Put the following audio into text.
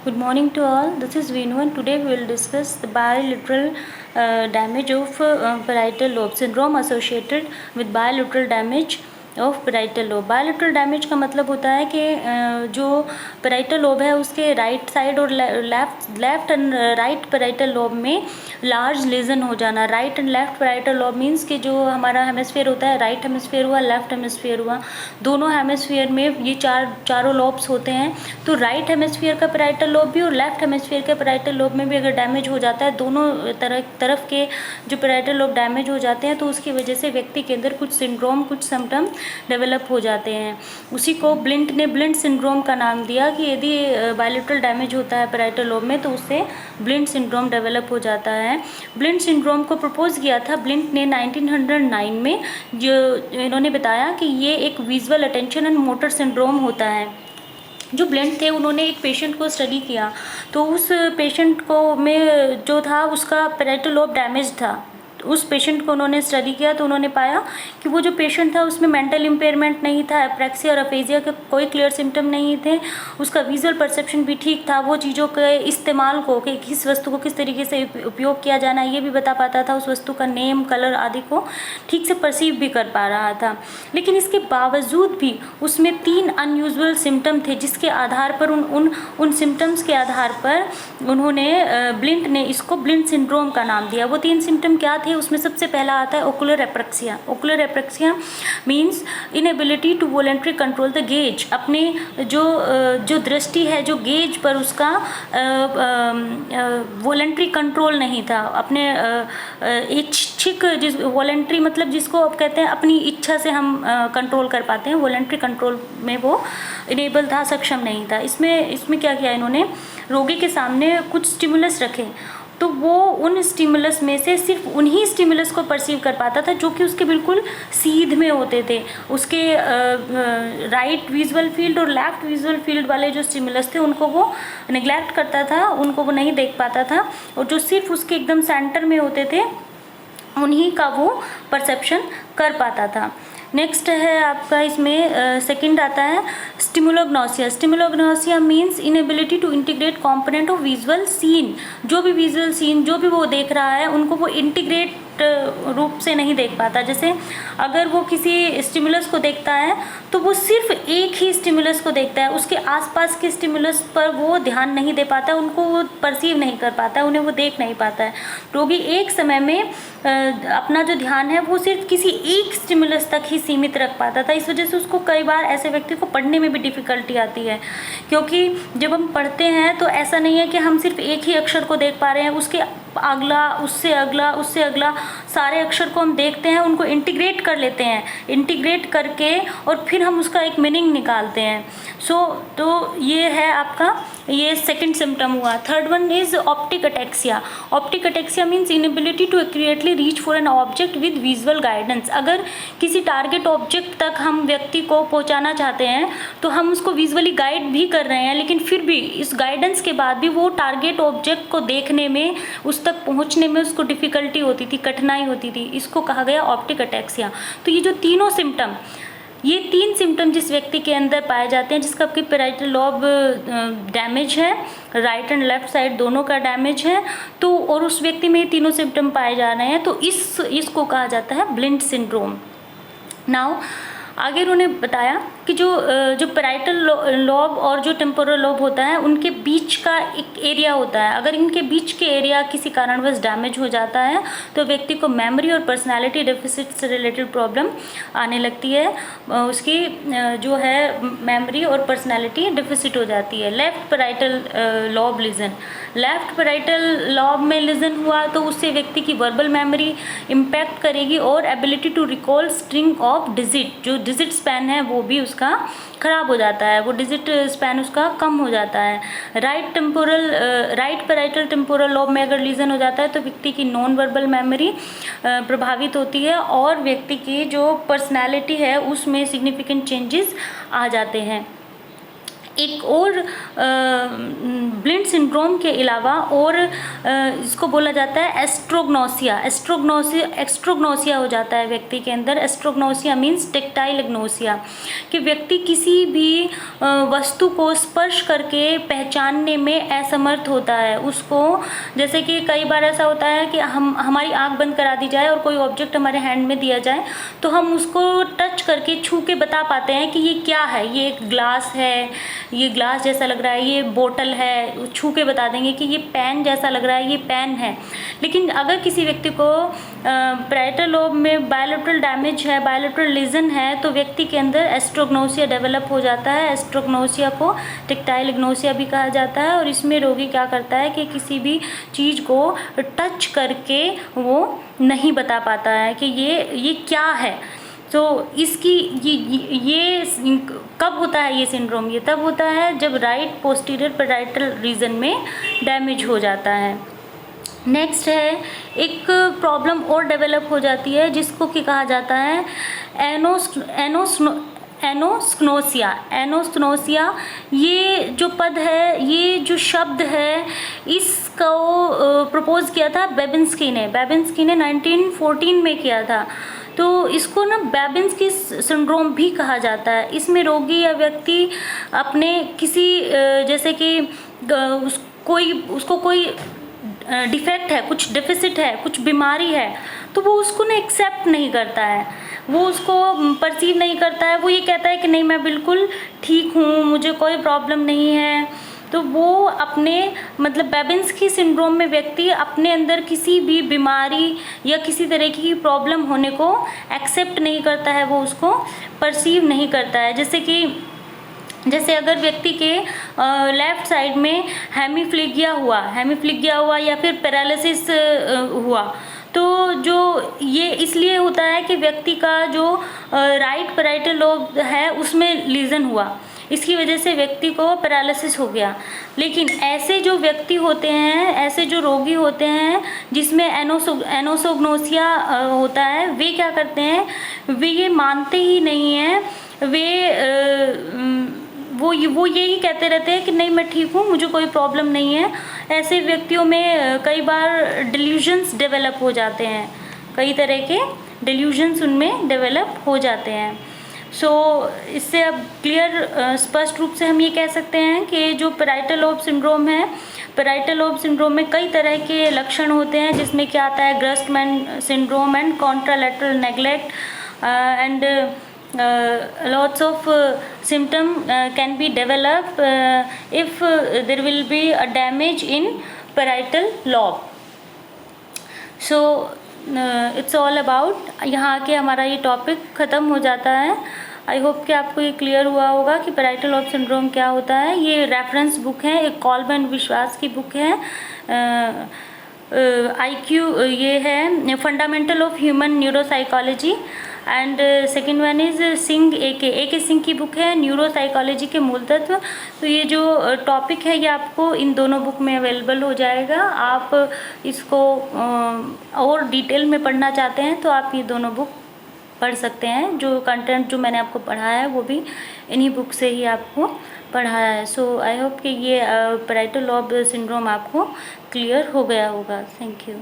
Good morning to all. This is Veenu, and today we will discuss the bilateral damage of parietal lobe, syndrome associated with bilateral damage of parietal lobe. Bilateral damage का मतलब होता है कि जो parietal lobe है उसके right side और left and right parietal lobe में लार्ज लेजन हो जाना। Right and left parietal lobe means कि जो हमारा हेमिस्फीयर होता है, राइट हेमिस्फीयर हुआ, लेफ्ट हेमिस्फीयर हुआ, दोनों हेमिस्फीयर में ये चारों लोब्स होते हैं। तो राइट हेमिस्फीयर का पैराइटल लोब भी और लेफ्ट हेमिस्फीयर के पैराइटल लोब में भी अगर डैमेज हो जाता है, दोनों तरफ के जो पैराइटल लोब डैमेज हो जाते हैं, तो उसकी वजह से व्यक्ति के अंदर कुछ सिंड्रोम, कुछ सिम्टम डेवलप हो जाते हैं। उसी को ब्लिंट ने ब्लिंट सिंड्रोम का नाम दिया कि यदि बायलेटरल डैमेज होता है पैराइटल लोब में तो उससे ब्लिंट सिंड्रोम डेवलप हो जाता है। ब्लिंट सिंड्रोम को प्रपोज किया था ब्लिंट ने 1909 में। जो इन्होंने बताया कि ये एक visual attention and motor syndrome होता है। जो ब्लिंट थे उन्होंने एक पेशेंट को स्टडी किया, तो उस पेशेंट को में जो था उसका पैराइटल लोब डैमेज था। उस पेशेंट को उन्होंने स्टडी किया तो उन्होंने पाया कि वो जो पेशेंट था उसमें मेंटल इम्पेयरमेंट नहीं था, एप्रेक्सिया और अफेजिया के कोई क्लियर सिम्टम नहीं थे, उसका विजुअल परसेप्शन भी ठीक था, वो चीज़ों के इस्तेमाल को कि किस वस्तु को किस तरीके से उपयोग किया जाना ये भी बता पाता था, उस वस्तु का नेम, कलर आदि को ठीक से परसीव भी कर पा रहा था। लेकिन इसके बावजूद भी उसमें 3 अनयूजुअल सिम्टम थे, जिसके आधार पर उन सिम्टम्स के आधार पर उन्होंने ब्लिंट ने इसको ब्लिंट सिंड्रोम का नाम दिया। वो 3 सिम्टम क्या थे? उसमें सबसे पहला आता है ocular apraxia. Ocular apraxia means inability to voluntary control the gaze. अपने जो दृष्टि है, जो गेज पर उसका वॉलेंट्री कंट्रोल नहीं था, अपने इच्छिक जिस वॉलेंट्री मतलब जिसको अब कहते हैं अपनी इच्छा से हम कंट्रोल कर पाते हैं, वॉलेंट्री कंट्रोल में वो इनेबल था, सक्षम नहीं था। इसमें क्या किया इन्होंने, रोगी के सामने कुछ स्टिमुलस रखे, तो वो उन स्टिमुलस में से सिर्फ उन्हीं स्टिमुलस को परसीव कर पाता था जो कि उसके बिल्कुल सीध में होते थे। उसके राइट विजुअल फील्ड और लेफ्ट विजुअल फील्ड वाले जो स्टिमुलस थे उनको वो निगलेक्ट करता था, उनको वो नहीं देख पाता था, और जो सिर्फ उसके एकदम सेंटर में होते थे उन्हीं का वो परसेप्शन कर पाता था। नेक्स्ट है आपका इसमें सेकंड आता है simultanagnosia. Simultanagnosia means inability to integrate component of visual scene. जो भी विजुअल सीन जो भी वो देख रहा है उनको वो इंटीग्रेट रूप से नहीं देख पाता। जैसे अगर वो किसी स्टिमुलस को देखता है तो वो सिर्फ एक ही स्टिमुलस को देखता है, उसके आसपास के स्टिमुलस पर वो ध्यान नहीं दे पाता, उनको वो परसीव नहीं कर पाता, उन्हें वो देख नहीं पाता है। रोगी एक समय में अपना जो ध्यान है वो सिर्फ किसी एक स्टिमुलस तक ही सीमित रख पाता था। इस वजह से उसको कई बार ऐसे व्यक्ति को पढ़ने में भी डिफ़िकल्टी आती है, क्योंकि जब हम पढ़ते हैं तो ऐसा नहीं है कि हम सिर्फ एक ही अक्षर को देख पा रहे हैं, उसके अगला, उससे अगला, उससे अगला सारे अक्षर को हम देखते हैं, उनको इंटीग्रेट कर लेते हैं, इंटीग्रेट करके और फिर हम उसका एक मीनिंग निकालते हैं। तो ये है आपका, ये सेकंड सिम्टम हुआ। Third one is optic ataxia. Optic ataxia means inability to accurately reach for an object with visual guidance. अगर किसी टारगेट ऑब्जेक्ट तक हम व्यक्ति को पहुंचाना चाहते हैं तो हम उसको विजुअली गाइड भी कर रहे हैं, लेकिन फिर भी इस गाइडेंस के बाद भी वो टारगेट ऑब्जेक्ट को देखने में, उस तक पहुंचने में उसको डिफ़िकल्टी होती थी, कठिनाई होती थी। इसको कहा गया ऑप्टिक अटेक्सिया। तो ये जो तीनों सिम्टम, ये 3 सिम्टम जिस व्यक्ति के अंदर पाए जाते हैं जिसका आपकी पैराइटल लोब डैमेज है, राइट एंड लेफ्ट साइड दोनों का डैमेज है, तो और उस व्यक्ति में ये तीनों सिम्टम पाए जा रहे हैं, तो इसको कहा जाता है ब्लिंट सिंड्रोम। नाउ आगे उन्होंने बताया कि जो पैराइटल लोब और जो टेम्पोरल लोब होता है उनके बीच का एक एरिया होता है। अगर इनके बीच के एरिया किसी कारणवश डैमेज हो जाता है तो व्यक्ति को मेमोरी और पर्सनालिटी डेफिसिट से रिलेटेड प्रॉब्लम आने लगती है, उसकी जो है मेमोरी और पर्सनालिटी डेफिसिट हो जाती है। Left parietal lobe lesion, left parietal lobe में लीजन हुआ तो उससे व्यक्ति की वर्बल मेमोरी इम्पैक्ट करेगी और ability to recall string of digit, जो डिजिट स्पैन है वो भी उसका खराब हो जाता है, वो डिजिट स्पैन उसका कम हो जाता है। राइट पैराइटल टेम्पोरल लोब में अगर लीजन हो जाता है तो व्यक्ति की नॉन वर्बल मेमोरी प्रभावित होती है और व्यक्ति की जो पर्सनैलिटी है उसमें सिग्निफिकेंट चेंजेस आ जाते हैं। एक और ब्लिंड सिंड्रोम के अलावा और इसको बोला जाता है एस्ट्रोग्नोसिया। एक्स्ट्रोग्नोसिया हो जाता है व्यक्ति के अंदर। एस्ट्रोग्नोसिया मीन्स टेक्टाइल एग्नोसिया, कि व्यक्ति किसी भी वस्तु को स्पर्श करके पहचानने में असमर्थ होता है। उसको, जैसे कि कई बार ऐसा होता है कि हमारी आंख बंद करा दी जाए और कोई ऑब्जेक्ट हमारे हैंड में दिया जाए तो हम उसको टच करके, छू के बता पाते हैं कि ये क्या है। ये एक ग्लास है, ये ग्लास जैसा लग रहा है, ये बोतल है, छू के बता देंगे कि ये पेन जैसा लग रहा है, ये पेन है। लेकिन अगर किसी व्यक्ति को पैराइटल लोब में बायलैटरल डैमेज है, बायलैटरल लीजन है, तो व्यक्ति के अंदर एस्ट्रोग्नोसिया डेवलप हो जाता है। एस्ट्रोग्नोसिया को टेक्टाइल एग्नोसिया भी कहा जाता है। और इसमें रोगी क्या करता है कि किसी भी चीज़ को टच करके वो नहीं बता पाता है कि ये क्या है। तो इसकी ये कब होता है ये सिंड्रोम? ये तब होता है जब राइट पोस्टीरियर पैराइटल रीजन में डैमेज हो जाता है। नेक्स्ट है, एक प्रॉब्लम और डेवलप हो जाती है जिसको कि कहा जाता है एनोस्क्नोसिया। ये जो पद है, ये जो शब्द है, इसको प्रपोज किया था बेबिंस्की ने 1914 में किया था। तो इसको ना बेबिंस्की सिंड्रोम भी कहा जाता है। इसमें रोगी या व्यक्ति अपने किसी, जैसे कि उसको कोई डिफेक्ट है, कुछ डेफिसिट है, कुछ बीमारी है, तो वो उसको ना एक्सेप्ट नहीं करता है, वो उसको परसीव नहीं करता है। वो ये कहता है कि नहीं, मैं बिल्कुल ठीक हूँ, मुझे कोई प्रॉब्लम नहीं है। तो वो अपने, मतलब बेबिंस्की सिंड्रोम में व्यक्ति अपने अंदर किसी भी बीमारी या किसी तरह की प्रॉब्लम होने को एक्सेप्ट नहीं करता है, वो उसको परसीव नहीं करता है। जैसे अगर व्यक्ति के लेफ़्ट साइड में हेमीप्लीगिया हुआ या फिर पैरालिसिस हुआ, तो जो ये इसलिए होता है कि व्यक्ति का जो राइट पैराइटल लोब है उसमें लीजन हुआ, इसकी वजह से व्यक्ति को पैरालिसिस हो गया। लेकिन ऐसे जो व्यक्ति होते हैं, ऐसे जो रोगी होते हैं जिसमें एनोसोग्नोसिया होता है, वे क्या करते हैं, वे ये मानते ही नहीं हैं, वो यही कहते रहते हैं कि नहीं, मैं ठीक हूँ, मुझे कोई प्रॉब्लम नहीं है। ऐसे व्यक्तियों में कई बार डिल्यूजन्स डेवलप हो जाते हैं, कई तरह के डिल्यूजन्स उनमें डेवलप हो जाते हैं। इससे अब क्लियर, स्पष्ट रूप से हम ये कह सकते हैं कि जो पैराइटल लोब सिंड्रोम है, पैराइटल लोब सिंड्रोम में कई तरह के लक्षण होते हैं, जिसमें क्या आता है, Gerstmann syndrome and contralateral neglect and lots of symptom can be developed if there will be a damage in parietal lobe. So it's all about, यहाँ के हमारा ये टॉपिक ख़त्म हो जाता है। आई होप कि आपको ये क्लियर हुआ होगा कि पैराइटल लोब सिंड्रोम क्या होता है। ये रेफरेंस बुक है, एक कॉल्बन विश्वास की बुक है। IQ ये है fundamental of human neuropsychology and second one is Singh A K Singh की बुक है, न्यूरोसाइकोलॉजी के मूल तत्व। तो ये जो टॉपिक है ये आपको इन दोनों बुक में अवेलेबल हो जाएगा। आप इसको और डिटेल में पढ़ना चाहते हैं तो आप ये दोनों बुक पढ़ सकते हैं। जो कंटेंट जो मैंने आपको पढ़ाया है वो भी इन्हीं बुक से ही आपको पढ़ाया है। सो आई होप कि ये पैराइटल लोब सिंड्रोम आपको क्लियर हो गया होगा। Thank you.